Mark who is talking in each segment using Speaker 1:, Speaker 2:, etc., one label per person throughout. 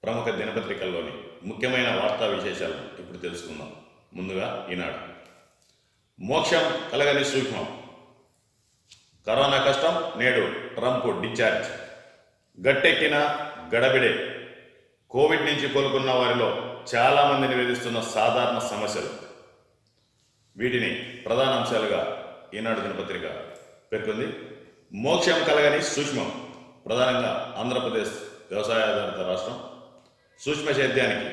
Speaker 1: ప్రముఖ దినపత్రికల్లోని ముఖ్యమైన వార్తా విశేషాలు ఇప్పుడు తెలుసుకుందాం. ముందుగా ఈనాడు. మోక్షం కలగని సూక్ష్మం. కరోనా కష్టం, నేడు ట్రంప్ డిశ్చార్జ్. గట్టెక్కిన గడబిడే. కోవిడ్ నుంచి కోలుకున్న వారిలో చాలామందిని వేధిస్తున్న సాధారణ సమస్యలు. వీటిని ప్రధాన అంశాలుగా ఈనాడు దినపత్రిక పేర్కొంది. మోక్షం కలగని సూక్ష్మం. ప్రధానంగా ఆంధ్రప్రదేశ్ వ్యవసాయాధారిత రాష్ట్రం. సూక్ష్మ సేద్యానికి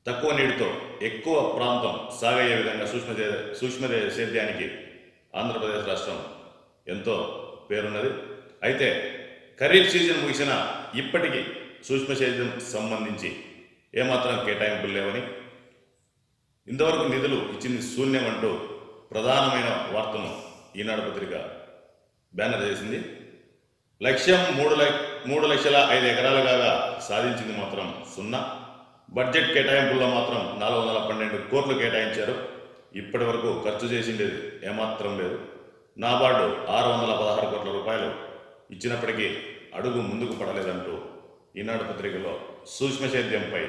Speaker 1: తక్కువ నీటితో ఎక్కువ ప్రాంతం సాగయ్యే విధంగా సూక్ష్మ సేద్యానికి ఆంధ్రప్రదేశ్ రాష్ట్రం ఎంతో పేరున్నది. అయితే ఖరీఫ్ సీజన్ ముగిసిన ఇప్పటికీ సూక్ష్మ సేద్యం సంబంధించి ఏమాత్రం కేటాయింపులు లేవని, ఇంతవరకు నిధులు ఇచ్చింది శూన్యం అంటూ ప్రధానమైన వార్తను ఈనాడు పత్రిక బ్యానర్ చేసింది. లక్ష్యం 3,05,000 ఎకరాలు కాగా సాధించింది మాత్రం 0. బడ్జెట్ కేటాయింపుల్లో మాత్రం 412 కోట్లు కేటాయించారు. ఇప్పటి వరకు ఖర్చు చేసిండేది ఏమాత్రం లేదు. నాబార్డు 616 కోట్ల రూపాయలు ఇచ్చినప్పటికీ అడుగు ముందుకు పడలేదంటూ ఈనాడు పత్రికలో సూక్ష్మ సేద్యంపై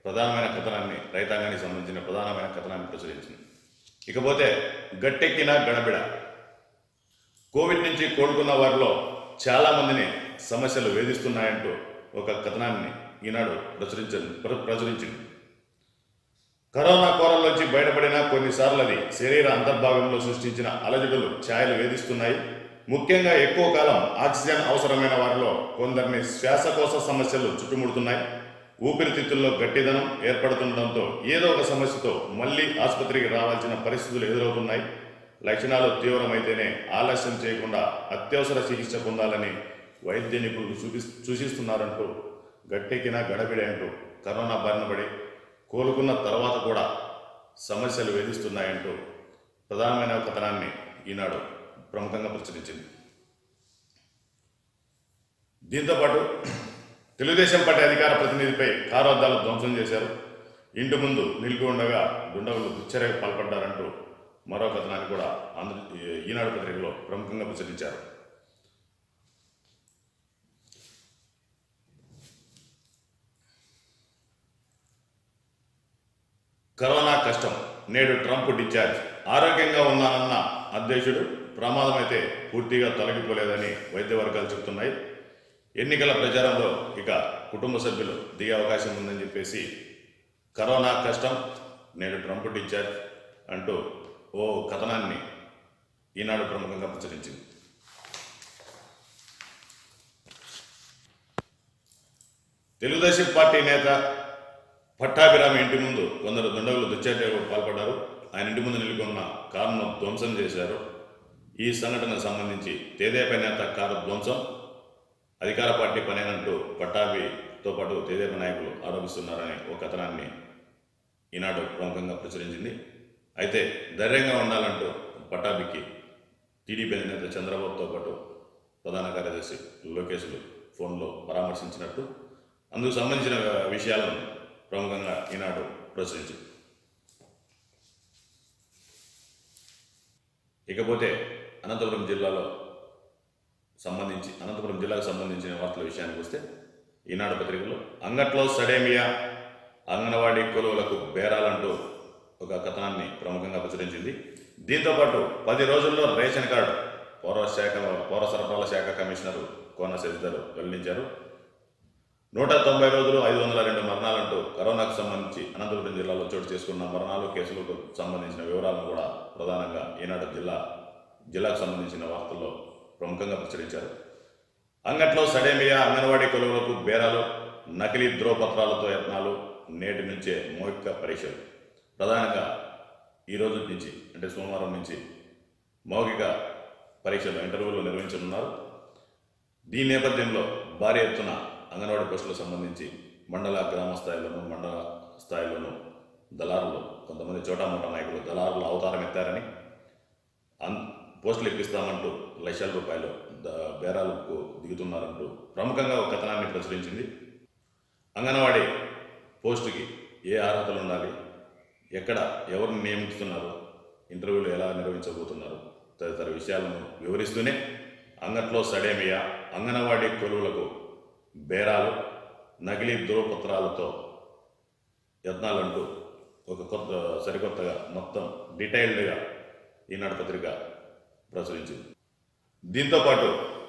Speaker 1: ప్రధానమైన కథనాన్ని, రైతాంగానికి సంబంధించిన ప్రధానమైన కథనాన్ని ప్రచురించింది. ఇకపోతే గట్టెక్కిన గడబిడ. కోవిడ్ నుంచి కోలుకున్న వారిలో చాలామందిని సమస్యలు వేధిస్తున్నాయంటూ ఒక కథనాన్ని ఈనాడు ప్రచురించింది. కరోనా కోరల్లోంచి బయటపడిన కొన్నిసార్లు అది శరీర అంతర్భాగంలో సృష్టించిన అలజడులు ఛాయలు వేధిస్తున్నాయి. ముఖ్యంగా ఎక్కువ కాలం ఆక్సిజన్ అవసరమైన వారిలో కొందరిని శ్వాసకోశ సమస్యలు చుట్టుముడుతున్నాయి. ఊపిరితిత్తుల్లో గట్టిదనం ఏర్పడుతుండటంతో ఏదో ఒక సమస్యతో మళ్ళీ ఆసుపత్రికి రావాల్సిన పరిస్థితులు ఎదురవుతున్నాయి. లక్షణాలు తీవ్రమైతేనే ఆలస్యం చేయకుండా అత్యవసర చికిత్స పొందాలని వైద్య నిపుణులు సూచిస్తున్నారంటూ గట్టెక్కిన గడబిడే అంటూ కరోనా బారిన పడి కోలుకున్న తర్వాత కూడా సమస్యలు వేధిస్తున్నాయంటూ ప్రధానమైన కథనాన్ని ఈనాడు ప్రముఖంగా ప్రచురించింది. దీంతోపాటు తెలుగుదేశం పార్టీ అధికార ప్రతినిధిపై కారు అద్దాలు ధ్వంసం చేశారు. ఇంటి ముందు నిలిపి ఉండగా దుండగులు దుశ్చర్యకు పాల్పడ్డారంటూ మరో కథనాన్ని కూడా ఈనాడు పత్రికలో ప్రముఖంగా ప్రచురించారు. కరోనా కష్టం, నేడు ట్రంప్ డిశ్చార్జ్. ఆరోగ్యంగా ఉన్నానన్న అధ్యక్షుడు ప్రమాదమైతే పూర్తిగా తొలగిపోలేదని వైద్య వర్గాలు చెబుతున్నాయి. ఎన్నికల ప్రచారంలో ఇక కుటుంబ సభ్యులు దిగే అవకాశం ఉందని చెప్పేసి కరోనా కష్టం, నేడు ట్రంప్ డిశ్చార్జ్ అంటూ ఓ కథనాన్ని ఈనాడు ప్రముఖంగా ప్రచురించింది. తెలుగుదేశం పార్టీ నేత పట్టాభిరామి ఇంటి ముందు కొందరు దుండగులు దుశ్చర్యకు పాల్పడ్డారు. ఆయన ఇంటి ముందు నిలుకొన్న కారును ధ్వంసం చేశారు. ఈ సంఘటనకు సంబంధించి తెదేపా నేత కారు ధ్వంసం అధికార పార్టీ పనేనంటూ పట్టాభితో పాటు తెదేపా నాయకులు ఆరోపిస్తున్నారని ఒక కథనాన్ని ఈనాడు ప్రముఖంగా ప్రచురించింది. అయితే ధైర్యంగా ఉండాలంటూ పట్టాభికి టీడీపీ అధినేత చంద్రబాబుతో పాటు ప్రధాన కార్యదర్శి లోకేష్లు ఫోన్లో పరామర్శించినట్టు అందుకు సంబంధించిన విషయాలను ప్రముఖంగా ఈనాడు ప్రచురించింది. ఇకపోతే అనంతపురం జిల్లాకు సంబంధించిన వార్తల విషయానికి వస్తే ఈనాడు పత్రికలో అంగట్లో సడేమియా, అంగన్వాడీ కొలువులకు బేరాలంటూ ఒక కథనాన్ని ప్రముఖంగా ప్రచురించింది. దీంతోపాటు 10 రోజుల్లో రేషన్ కార్డు పౌర సరఫరాల శాఖ కమిషనరు కోన శశిధర్ వెల్లడించారు. 190 రోజులు 502 మరణాలంటూ కరోనాకు సంబంధించి అనంతపురం జిల్లాలో చోటు చేసుకున్న మరణాలు, కేసులకు సంబంధించిన వివరాలను కూడా ప్రధానంగా ఈనాడు జిల్లాకు సంబంధించిన వార్తల్లో ప్రముఖంగా ప్రచురించారు. అంగట్లో సడేమియా, అంగన్వాడీ కొలువులకు బేరాలు, నకిలీ ధ్రువపత్రాలతో యత్నాలు, నేటి నుంచే మౌఖిక పరీక్షలు. ప్రధానంగా ఈరోజు నుంచి అంటే సోమవారం నుంచి మౌఖిక పరీక్షలు, ఇంటర్వ్యూలు నిర్వహించనున్నారు. దీని నేపథ్యంలో భారీ ఎత్తున అంగన్వాడీ పోస్టులకు సంబంధించి మండల, గ్రామ స్థాయిలోనూ, మండల స్థాయిలోనూ దళారులు, కొంతమంది చోటామోటా నాయకులు దళారులు అవతారం ఎత్తారని, పోస్టులు ఇప్పిస్తామంటూ లక్షల రూపాయలు బేరాలకు దిగుతున్నారంటూ ప్రముఖంగా ఒక కథనాన్ని ప్రచురించింది. అంగన్వాడీ పోస్టుకి ఏ అర్హతలు ఉండాలి, ఎక్కడ ఎవరిని నియమిస్తున్నారు, ఇంటర్వ్యూలు ఎలా నిర్వహించబోతున్నారు తదితర విషయాలను వివరిస్తూనే అంగట్లో సడేమియా, అంగన్వాడీ కొలువులకు బేరాలు, నకిలీ ధృవపత్రాలతో యత్నాలంటూ ఒక సరికొత్తగా మొత్తం డీటెయిల్డ్గా ఈనాడు పత్రిక ప్రచురించింది. దీంతోపాటు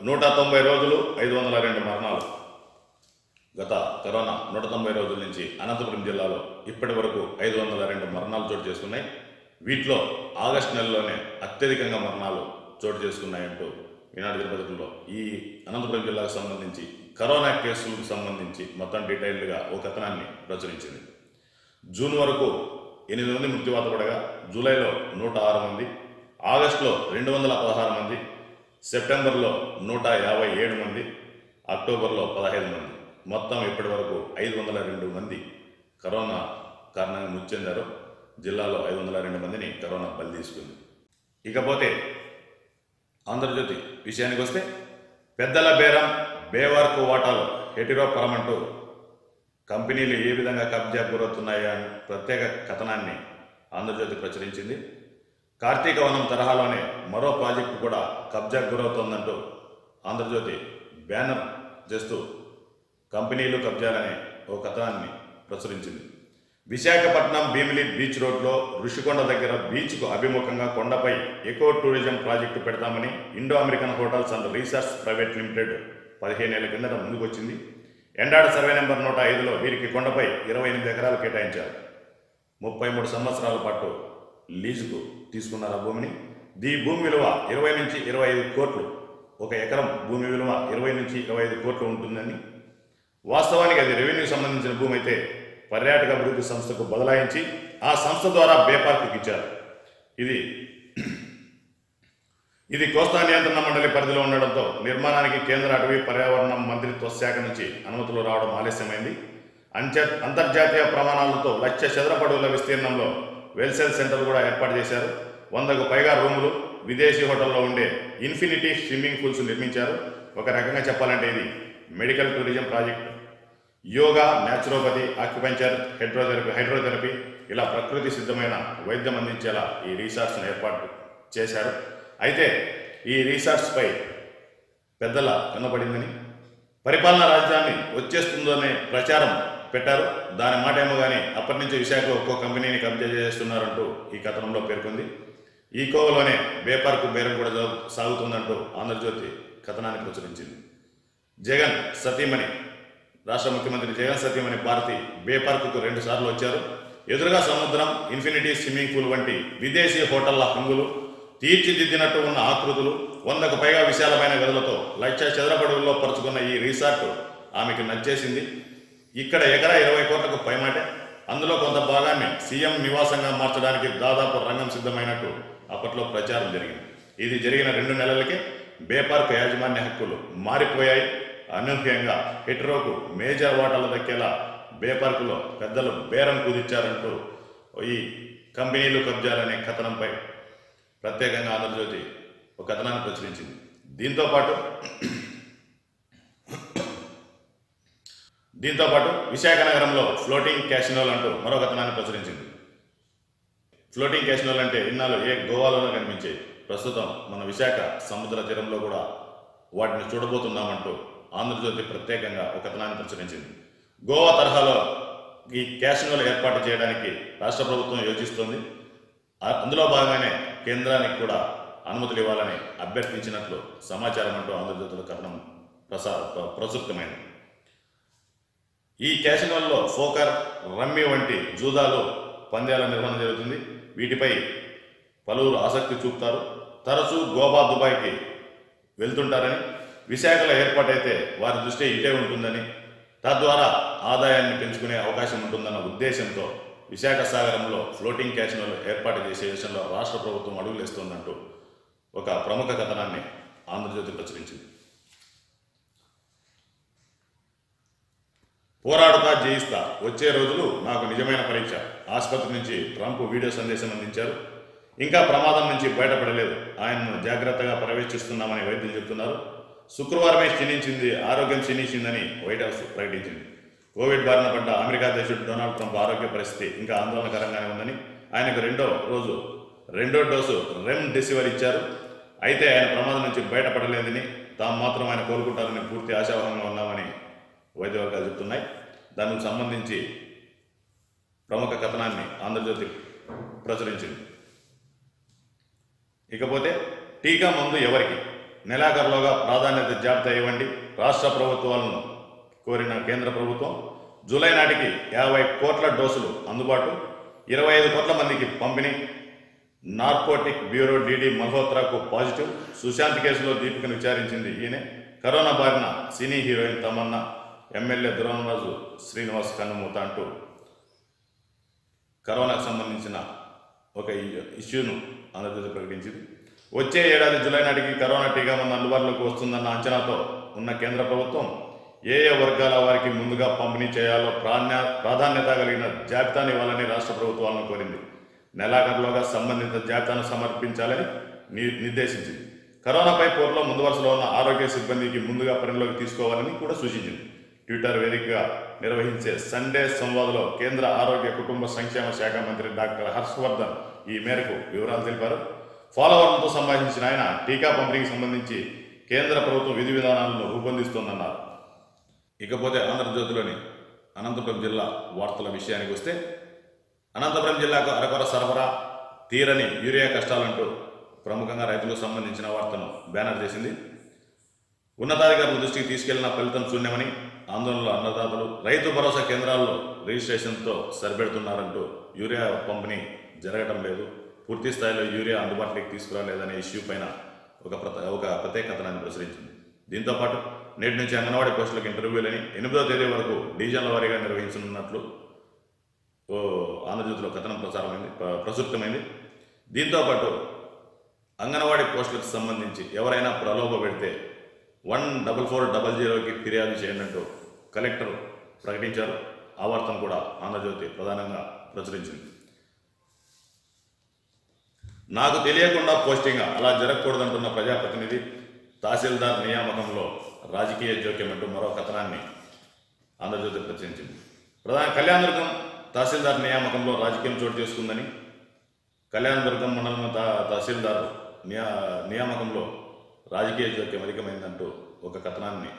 Speaker 1: 190 రోజులు 502 మరణాలు. గత కరోనా 190 రోజుల నుంచి అనంతపురం జిల్లాలో ఇప్పటి వరకు 502 మరణాలు చోటు చేసుకున్నాయి. వీటిలో ఆగస్టు నెలలోనే అత్యధికంగా మరణాలు చోటు చేసుకున్నాయంటూ ఈనాడు దినపత్రికలో ఈ అనంతపురం జిల్లాకు సంబంధించి కరోనా కేసులకు సంబంధించి మొత్తం డీటెయిల్డ్గా ఒక కథనాన్ని ప్రచురించింది. జూన్ వరకు 8 మంది మృత్యువాత పడగా జూలైలో 106 మంది, ఆగస్టులో 216 మంది, సెప్టెంబర్లో 157 మంది, అక్టోబర్లో 15 మంది, మొత్తం ఇప్పటి వరకు 502 మంది కరోనా కారణంగా మృతి చెందారు. జిల్లాలో 502 మందిని కరోనా బలి తీసుకుంది. ఇకపోతే ఆంధ్రజ్యోతి విషయానికి వస్తే, పెద్దల బేరం బేవార్కు వాటాలు హెటిరోపరమంటూ కంపెనీలు ఏ విధంగా కబ్జా గురవుతున్నాయో అని ప్రత్యేక కథనాన్ని ఆంధ్రజ్యోతి ప్రచురించింది. కార్తీక వనం తరహాలోనే మరో ప్రాజెక్టు కూడా కబ్జా గురవుతోందంటూ ఆంధ్రజ్యోతి బ్యానర్ చేస్తూ కంపెనీలు కబ్జాలనే ఓ కథనాన్ని ప్రచురించింది. విశాఖపట్నం భీమిలి బీచ్ రోడ్లో ఋషికొండ దగ్గర బీచ్కు అభిముఖంగా కొండపై ఎకో టూరిజం ప్రాజెక్టు పెడతామని Indo American hotels and resorts private limited 15 ఏళ్ల కిందట ముందుకొచ్చింది. ఎండాడ్ సర్వే నెంబర్ 105లో వీరికి కొండపై 28 ఎకరాలు కేటాయించారు. 33 సంవత్సరాల పాటు లీజుకు తీసుకున్నారు ఆ భూమిని. ఈ భూమి విలువ 20 నుంచి 25 కోట్లు. ఒక ఎకరం భూమి విలువ 20 నుంచి 25 కోట్లు ఉంటుందని. వాస్తవానికి అది రెవెన్యూకి సంబంధించిన భూమి అయితే పర్యాటక అభివృద్ధి సంస్థకు బదలాయించి ఆ సంస్థ ద్వారా బే పార్కుకి ఇచ్చారు. ఇది కోస్తా నియంత్రణ మండలి పరిధిలో ఉండడంతో నిర్మాణానికి కేంద్ర అటవీ పర్యావరణ మంత్రిత్వ శాఖ నుంచి అనుమతులు రావడం ఆలస్యమైంది. అంతర్జాతీయ ప్రమాణాలతో 1,00,000 చదరపు అడుగుల విస్తీర్ణంలో వెల్సెల్ సెంటర్ కూడా ఏర్పాటు చేశారు. 100కు పైగా రూములు, విదేశీ హోటల్లో ఉండే ఇన్ఫినిటీ స్విమ్మింగ్ పూల్స్ నిర్మించారు. ఒక రకంగా చెప్పాలంటే ఇది medical tourism project. Yoga, naturopathy, acupuncture, hydrotherapy ఇలా ప్రకృతి సిద్ధమైన వైద్యం అందించేలా ఈ రిసార్ట్స్ను ఏర్పాటు చేశారు. అయితే ఈ రిసార్ట్స్పై పెద్దల కనబడిందని, పరిపాలనా రాజధాని వచ్చేస్తుందనే ప్రచారం పెట్టారు. దాని మాట ఏమో కానీ అప్పటి నుంచి విశాఖలో ఒక్కో కంపెనీని కబ్జా చేస్తున్నారంటూ ఈ కథనంలో పేర్కొంది. ఈ కోవలోనే బే పార్కు బేరం కూడా సాగుతుందంటూ ఆంధ్రజ్యోతి కథనాన్ని ప్రచురించింది. జగన్ సతీమణి, రాష్ట్ర ముఖ్యమంత్రి జగన్ సతీమణి భారతి బే పార్కుకు 2 సార్లు వచ్చారు. ఎదురుగా సముద్రం, ఇన్ఫినిటీ స్విమ్మింగ్ పూల్ వంటి విదేశీ హోటళ్ల హంగులు, తీర్చిదిద్దినట్టు ఉన్న ఆకృతులు, 100కు పైగా విశాలమైన గదులతో 1,00,000 చదరపు అడుగుల్లో పరుచుకున్న ఈ రిసార్ట్ ఆమెకు నచ్చేసింది. ఇక్కడ ఎకరా 20 కోట్లకు పైమాటే. అందులో కొంత భాగాన్ని సీఎం నివాసంగా మార్చడానికి దాదాపు రంగం సిద్ధమైనట్టు అప్పట్లో ప్రచారం జరిగింది. ఇది జరిగిన 2 నెలలకే బే పార్క్ యాజమాన్య హక్కులు మారిపోయాయి. అనూహ్యంగా హెట్రోకు మేజర్ వాటాలు దక్కేలా బే పార్కులో పెద్దలు బేరం కుదిర్చారంటూ ఈ కంపెనీలు కబ్జాలనే కథనంపై ప్రత్యేకంగా ఆంధ్రజ్యోతి ఒక కథనాన్ని ప్రచురించింది. దీంతోపాటు విశాఖ నగరంలో ఫ్లోటింగ్ క్యాసినోలు అంటూ మరో కథనాన్ని ప్రచురించింది. ఫ్లోటింగ్ క్యాసినోలు అంటే ఇన్నాళ్ళు గోవాలోనే కనిపించేవి. ప్రస్తుతం మన విశాఖ సముద్ర తీరంలో కూడా వాటిని చూడబోతున్నామంటూ ఆంధ్రజ్యోతి ప్రత్యేకంగా ఒక కథనాన్ని ప్రచురించింది. గోవా తరహాలో ఈ క్యాసినోలు ఏర్పాటు చేయడానికి రాష్ట్ర ప్రభుత్వం యోచిస్తోంది. అందులో భాగంగానే కేంద్రానికి కూడా అనుమతులు ఇవ్వాలని అభ్యర్థించినట్లు సమాచారం అంటూ ఆంధ్రజ్యోతిలో కథనం ప్రచురితమైంది. ఈ క్యాసినోల్లో పోకర్, రమ్మీ వంటి జూదాలు, పంద్యాల నిర్వహణ జరుగుతుంది. వీటిపై పలువురు ఆసక్తి చూపుతారు. తరచూ గోవా, దుబాయ్కి వెళ్తుంటారని, విశాఖలో ఏర్పాటైతే వారి దృష్టి ఇటే ఉంటుందని, తద్వారా ఆదాయాన్ని పెంచుకునే అవకాశం ఉంటుందన్న ఉద్దేశంతో విశాఖ సాగరంలో ఫ్లోటింగ్ క్యాసినోలు ఏర్పాటు చేసే విషయంలో రాష్ట్ర ప్రభుత్వం అడుగులేస్తోందంటూ ఒక ప్రముఖ కథనాన్ని ఆంధ్రజ్యోతి ప్రచురించింది. పోరాడుతా జయిస్తా, వచ్చే రోజులు నాకు నిజమైన పరీక్ష. ఆసుపత్రి నుంచి ట్రంప్ వీడియో సందేశం అందించారు. ఇంకా ప్రమాదం నుంచి బయటపడలేదు. ఆయనను జాగ్రత్తగా పర్యవేక్షిస్తున్నామని వైద్యులు చెబుతున్నారు. శుక్రవారమే ఆరోగ్యం క్షీణించిందని వైట్ హౌస్ ప్రకటించింది. కోవిడ్ బారిన పడ్డ అమెరికా అధ్యక్షుడు డొనాల్డ్ ట్రంప్ ఆరోగ్య పరిస్థితి ఇంకా ఆందోళనకరంగానే ఉందని, ఆయనకు రెండో డోసు రెమ్డెసివిర్ ఇచ్చారు. అయితే ఆయన ప్రమాదం నుంచి బయటపడలేదని, తాము మాత్రం ఆయన కోలుకుంటారని పూర్తి ఆశావాహంగా ఉన్నామని వైద్య వర్గాలు చెప్తున్నాయి. దానికి సంబంధించి ప్రముఖ కథనాన్ని ఆంధ్రజ్యోతి ప్రచురించింది. ఇకపోతే టీకా మందు ఎవరికి, నెలాఖరులోగా ప్రాధాన్యత జాబితా ఇవ్వండి రాష్ట్ర ప్రభుత్వాలను కోరిన కేంద్ర ప్రభుత్వం. జూలై నాటికి 50 కోట్ల డోసులు అందుబాటు, 25 కోట్ల మందికి పంపిణీ. నార్కోటిక్ బ్యూరో డీడీ మల్హోత్రాకు పాజిటివ్. సుశాంత్ కేసులో దీపికను విచారించింది ఈయనే. కరోనా బారిన cine heroine Tamannaah, MLA Durgaraju Srinivas కన్నుమూత అంటూ కరోనాకు సంబంధించిన ఒక ఇష్యూను ఆంధ్రప్రదేశ్ ప్రకటించింది. వచ్చే ఏడాది జూలై నాటికి కరోనా టీకా మందు అందుబాటులోకి వస్తుందన్న అంచనాతో ఉన్న కేంద్ర ప్రభుత్వం ఏ వర్గాల వారికి ముందుగా పంపిణీ చేయాలో ప్రాధాన్యత కలిగిన జాబితాను ఇవ్వాలని రాష్ట్ర ప్రభుత్వాలను కోరింది. నెలాఖరులోగా సంబంధిత జాబితాను సమర్పించాలని నిర్దేశించింది. కరోనాపై పోరులో ముందు వరుసలో ఉన్న ఆరోగ్య సిబ్బందికి ముందుగా పరిగణలోకి తీసుకోవాలని కూడా సూచించింది. ట్విట్టర్ వేదికగా నిర్వహించే సండే సంవాద్లో కేంద్ర ఆరోగ్య కుటుంబ సంక్షేమ శాఖ మంత్రి డాక్టర్ హర్షవర్ధన్ ఈ మేరకు వివరాలు తెలిపారు. ఫాలోవర్లతో సంభాషించిన ఆయన టీకా పంపిణీకి సంబంధించి కేంద్ర ప్రభుత్వం విధి విధానాలను రూపొందిస్తోందన్నారు. ఇకపోతే ఆంధ్రజ్యోతిలోని అనంతపురం జిల్లా వార్తల విషయానికి వస్తే, అనంతపురం జిల్లాకు అరకొర సరఫరా, తీరని యూరియా కష్టాలంటూ ప్రముఖంగా రైతులకు సంబంధించిన వార్తను బ్యానర్ చేసింది. ఉన్నతాధికారుల దృష్టికి తీసుకెళ్లిన ఫలితం శూన్యమని ఆందోళనలో అన్నదాతలు రైతు భరోసా కేంద్రాల్లో రిజిస్ట్రేషన్తో సరిపెడుతున్నారంటూ యూరియా పంపిణీ జరగడం లేదు, పూర్తి స్థాయిలో యూరియా అందుబాటులోకి తీసుకురాలేదనే ఇష్యూ పైన ఒక ప్రత్యేక కథనాన్ని ప్రచురించింది. దీంతోపాటు నేటి నుంచి అంగన్వాడీ పోస్టులకు ఇంటర్వ్యూలని 8వ తేదీ వరకు డివిజన్ల వారీగా నిర్వహించనున్నట్లు ఆంధ్రజ్యోతిలో కథనం ప్రచురితమైంది. దీంతోపాటు అంగన్వాడీ పోస్టులకు సంబంధించి ఎవరైనా ప్రలోభ పెడితే 14400కి ఫిర్యాదు చేయండి కలెక్టర్ ప్రకటించారు. ఆ వార్తను కూడా ఆంధ్రజ్యోతి ప్రధానంగా ప్రచురించింది. నాకు తెలియకుండా పోస్టింగ్ అలా జరగకూడదంటున్న ప్రజాప్రతినిధి, తహసీల్దార్ నియామకంలో రాజకీయ జోక్యం అంటూ మరో కథనాన్ని ఆంధ్రజ్యోతి ప్రచురించింది. కళ్యాణదుర్గం తహసీల్దార్ నియామకంలో రాజకీయం చోటు చేసుకుందని, కళ్యాణదుర్గం మండలం తహసీల్దార్ నియామకంలో రాజకీయ జోక్యం అధికమైందంటూ ఒక కథనాన్ని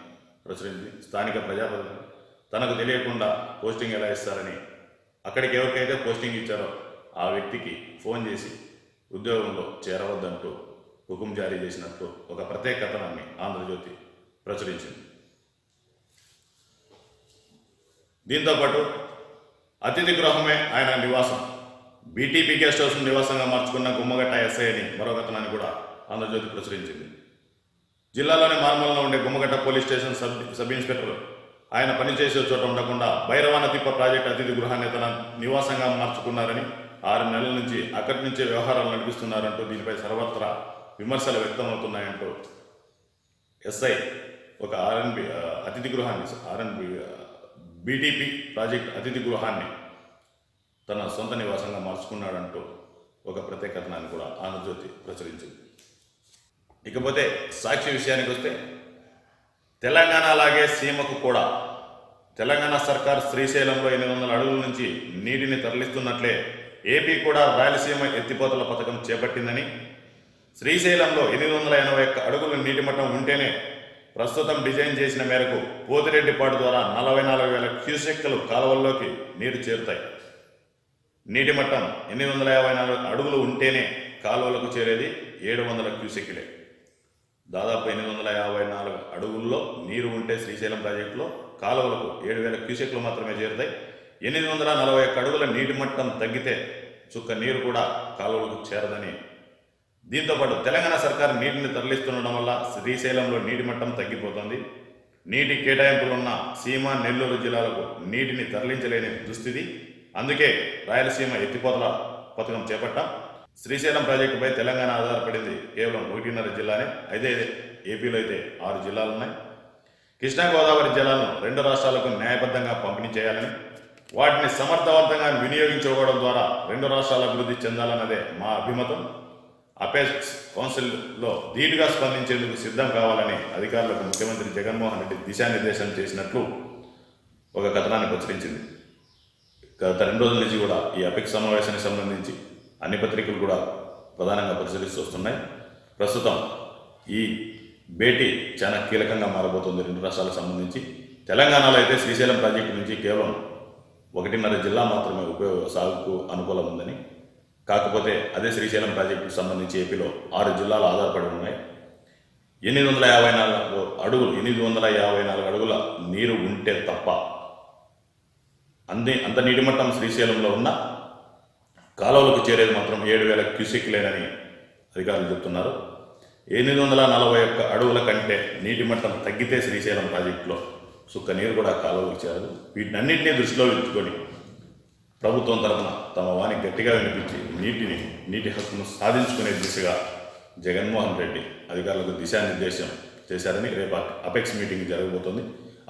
Speaker 1: ప్రచురించింది. స్థానిక ప్రజాప్రతినిధి తనకు తెలియకుండా పోస్టింగ్ ఎలా ఇస్తారని, అక్కడికి ఎవరికైతే పోస్టింగ్ ఇచ్చారో ఆ వ్యక్తికి ఫోన్ చేసి ఉద్యోగంలో చేరవద్దంటూ హుకుం జారీ చేసినట్టు ఒక ప్రత్యేక కథనాన్ని ఆంధ్రజ్యోతి ప్రచురించింది. దీంతోపాటు అతిథి గృహమే ఆయన నివాసం, బీటీపీ గెస్ట్ హౌస్ నివాసంగా మార్చుకున్న గుమ్మగట్ట ఎస్ఐ అని మరో కథనాన్ని కూడా ఆంధ్రజ్యోతి ప్రచురించింది. జిల్లాలోని మార్మల్లో ఉండే Gummagatta police station sub inspector ఆయన పనిచేసే చోట ఉండకుండా భైరవానతిప్ప ప్రాజెక్టు అతిథి గృహాన్ని తన నివాసంగా మార్చుకున్నారని, 6 నెలల నుంచి అక్కడి నుంచే వ్యవహారాలు నడిపిస్తున్నారంటూ దీనిపై సర్వత్రా విమర్శలు వ్యక్తమవుతున్నాయంటూ ఎస్ఐ ఒక అతిథి గృహాన్ని బీటీపీ ప్రాజెక్ట్ అతిథి గృహాన్ని తన సొంత నివాసంగా మార్చుకున్నాడంటూ ఒక ప్రత్యేక కథనాన్ని కూడా ఆంధ్రజ్యోతి ప్రచురించింది. ఇకపోతే సాక్షి విషయానికి వస్తే, తెలంగాణ అలాగే సీమకు కూడా తెలంగాణ సర్కార్ శ్రీశైలంలో 800 అడుగుల నుంచి నీటిని తరలిస్తున్నట్లే ఏపీ కూడా రాయలసీమ ఎత్తిపోతల పథకం చేపట్టిందని, శ్రీశైలంలో 881 అడుగుల నీటి మట్టం ఉంటేనే ప్రస్తుతం డిజైన్ చేసిన మేరకు పోతిరెడ్డిపాడు ద్వారా 44,000 క్యూసెక్కులు కాలువల్లోకి నీరు చేరుతాయి. నీటి మట్టం 854 అడుగులు ఉంటేనే కాలువలకు చేరేది 700 క్యూసెక్కులే. దాదాపు 854 అడుగుల్లో నీరు ఉంటే శ్రీశైలం ప్రాజెక్టులో కాలువలకు 7,000 క్యూసెక్లు మాత్రమే చేరుతాయి. 841 అడుగుల నీటి మట్టం తగ్గితే చుక్క నీరు కూడా కాలువలకు చేరదని, దీంతోపాటు తెలంగాణ సర్కారు నీటిని తరలిస్తుండడం వల్ల శ్రీశైలంలో నీటి మట్టం తగ్గిపోతుంది. నీటి కేటాయింపులున్న సీమ, నెల్లూరు జిల్లాలకు నీటిని తరలించలేని దుస్థితి. అందుకే రాయలసీమ ఎత్తిపోతల పథకం చేపట్టాం. శ్రీశైలం ప్రాజెక్టుపై తెలంగాణ ఆధారపడింది కేవలం 1.5 జిల్లానే. అయితే ఏపీలో అయితే 6 జిల్లాలు ఉన్నాయి. కృష్ణా గోదావరి జలాలను 2 రాష్ట్రాలకు న్యాయబద్ధంగా పంపిణీ చేయాలని, వాటిని సమర్థవంతంగా వినియోగించుకోవడం ద్వారా 2 రాష్ట్రాల అభివృద్ధి చెందాలన్నదే మా అభిమతం. అపెక్స్ కౌన్సిల్లో ధీటుగా స్పందించేందుకు సిద్ధం కావాలని అధికారులకు ముఖ్యమంత్రి జగన్మోహన్ రెడ్డి దిశానిర్దేశం చేసినట్లు ఒక కథనాన్ని ప్రచురించింది. గత 2 రోజుల నుంచి కూడా ఈ అపెక్స్ సమావేశానికి సంబంధించి అన్ని పత్రికలు కూడా ప్రధానంగా పరిశీలిస్తూ వస్తున్నాయి. ప్రస్తుతం ఈ భేటీ చాలా కీలకంగా మారబోతుంది 2 రాష్ట్రాలకు సంబంధించి. తెలంగాణలో అయితే శ్రీశైలం ప్రాజెక్టు నుంచి కేవలం 1.5 జిల్లా మాత్రమే సాగుకు అనుకూలం ఉందని, కాకపోతే అదే శ్రీశైలం ప్రాజెక్టుకు సంబంధించి ఏపీలో 6 జిల్లాలు ఆధారపడి ఉన్నాయి. 854 అడుగుల నీరు ఉంటే తప్ప అంత నీటి మట్టం శ్రీశైలంలో ఉన్న కాలువలకు చేరేది మాత్రం 7,000 క్యూసెక్లేనని అధికారులు చెప్తున్నారు. 841 అడుగుల కంటే నీటి మట్టం తగ్గితే శ్రీశైలం ప్రాజెక్టులో సుక్క నీరు కూడా కాలువలకు చేరదు. వీటినన్నింటినీ దృష్టిలో ఉంచుకొని ప్రభుత్వం తరఫున తమ వాణి గట్టిగా వినిపించి నీటి హక్కును సాధించుకునే దిశగా జగన్మోహన్ రెడ్డి అధికారులకు దిశానిర్దేశం చేశారని రేపు అపెక్స్ మీటింగ్ జరగబోతోంది.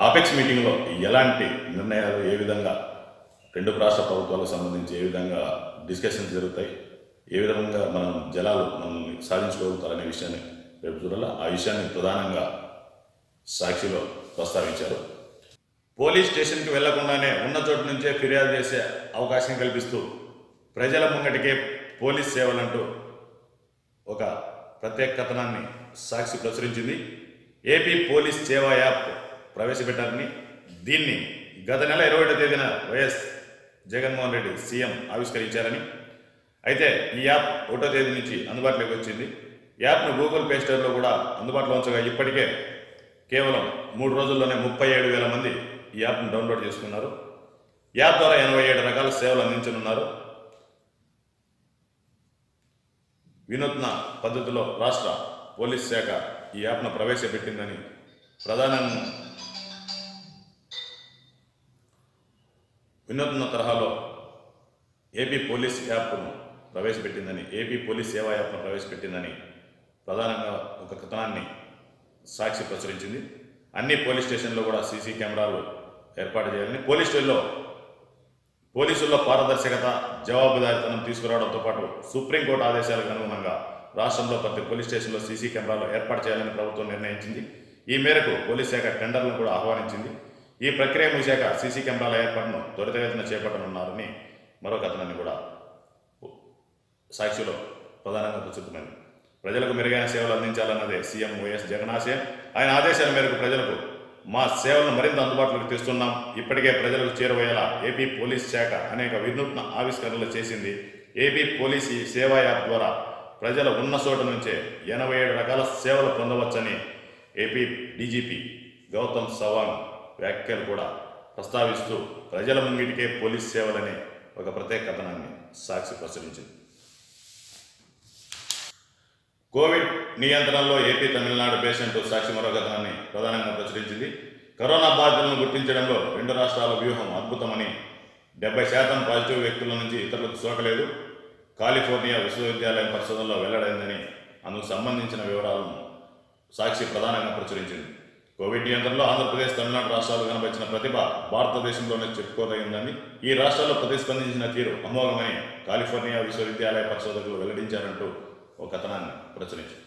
Speaker 1: అపెక్స్ మీటింగ్లో ఎలాంటి నిర్ణయాలు, ఏ విధంగా 2 రాష్ట్ర ప్రభుత్వాలకు సంబంధించి ఏ విధంగా డిస్కషన్స్ జరుగుతాయి, ఏ విధంగా మనం మనల్ని సాధించుకోగలుగుతారనే విషయాన్ని రేపు చూడాలి. ఆ విషయాన్ని ప్రధానంగా సాక్షిలో ప్రస్తావించారు. పోలీస్ స్టేషన్కి వెళ్లకుండానే ఉన్న చోటు నుంచే ఫిర్యాదు చేసే అవకాశం కల్పిస్తూ ప్రజల ముంగటికే పోలీస్ సేవలంటూ ఒక ప్రత్యేక కథనాన్ని సాక్షి ప్రచురించింది. ఏపీ పోలీస్ సేవా యాప్ ప్రవేశపెట్టారని, దీన్ని గత నెల 27వ తేదీన వైఎస్ జగన్మోహన్ రెడ్డి సీఎం ఆవిష్కరించారని, అయితే ఈ యాప్ 1వ తేదీ నుంచి అందుబాటులోకి వచ్చింది. యాప్ను గూగుల్ ప్లే స్టోర్లో కూడా అందుబాటులో ఉంచగా ఇప్పటికే కేవలం 3 రోజుల్లోనే 37,000 మంది ఈ యాప్ను డౌన్లోడ్ చేసుకున్నారు. యాప్ ద్వారా 87 రకాల సేవలు అందించనున్నారు. వినూత్న పద్ధతిలో రాష్ట్ర పోలీస్ శాఖ ఈ యాప్ను ప్రవేశపెట్టిందని వినూత్న తరహాలో ఏపీ పోలీస్ యాప్ను ప్రవేశపెట్టిందని, ఏపీ పోలీస్ సేవా యాప్ను ప్రవేశపెట్టిందని ప్రధానంగా ఒక కథనాన్ని సాక్షి ప్రచురించింది. అన్ని పోలీస్ స్టేషన్లో కూడా సీసీ కెమెరాలు ఏర్పాటు చేయాలని, పోలీసుల్లో పారదర్శకత, జవాబుదారీతనం తీసుకురావడంతో పాటు సుప్రీంకోర్టు ఆదేశాలకు అనుగుణంగా రాష్ట్రంలో ప్రతి పోలీస్ స్టేషన్లో సీసీ కెమెరాలు ఏర్పాటు చేయాలని ప్రభుత్వం నిర్ణయించింది. ఈ మేరకు పోలీస్ శాఖ టెండర్లను కూడా ఆహ్వానించింది. ఈ ప్రక్రియ ముగిశాక సీసీ కెమెరాల ఏర్పాటును త్వరితగతిన చేపట్టనున్నారని మరో కథనాన్ని కూడా సాక్షిలో ప్రధానంగా ప్రచురితమైంది. ప్రజలకు మెరుగైన సేవలు అందించాలన్నదే సీఎం వైఎస్ జగన్ ఆశయం. ఆయన ఆదేశాల మేరకు ప్రజలకు మా సేవలను మరింత అందుబాటులోకి తెస్తున్నాం. ఇప్పటికే ప్రజలకు చేరువయ్యేలా ఏపీ పోలీస్ శాఖ అనేక వినూత్న ఆవిష్కరణలు చేసింది. ఏపీ పోలీస్ సేవా యాప్ ద్వారా ప్రజలు ఉన్న చోట నుంచే 87 రకాల సేవలు పొందవచ్చని ఏపీ డీజీపీ గౌతమ్ సవాంగ్ వ్యాఖ్యలు కూడా ప్రస్తావిస్తూ ప్రజల ముంగిటికే పోలీస్ సేవలని ఒక ప్రత్యేక కథనాన్ని సాక్షి ప్రచురించింది. కోవిడ్ నియంత్రణలో ఏపీ, తమిళనాడు పేషెంట్ సాక్షి మరో కథనాన్ని ప్రధానంగా ప్రచురించింది. కరోనా బాధితులను గుర్తించడంలో 2 రాష్ట్రాల వ్యూహం అద్భుతమని, 70% పాజిటివ్ వ్యక్తుల నుంచి ఇతరులకు సోకలేదు, కాలిఫోర్నియా విశ్వవిద్యాలయం పరిశోధనలో వెల్లడైందని అందుకు సంబంధించిన వివరాలను సాక్షి ప్రధానంగా ప్రచురించింది. కోవిడ్ నియంత్రణలో ఆంధ్రప్రదేశ్, తమిళనాడు రాష్ట్రాలు కనబరిచిన ప్రతిభ భారతదేశంలోనే చెప్పుకోదగిందని, ఈ రాష్ట్రాల్లో ప్రతిస్పందించిన తీరు అమోఘమని కాలిఫోర్నియా విశ్వవిద్యాలయ పరిశోధకులు వెల్లడించారంటూ ఒక కథనాన్ని ప్రచురించింది.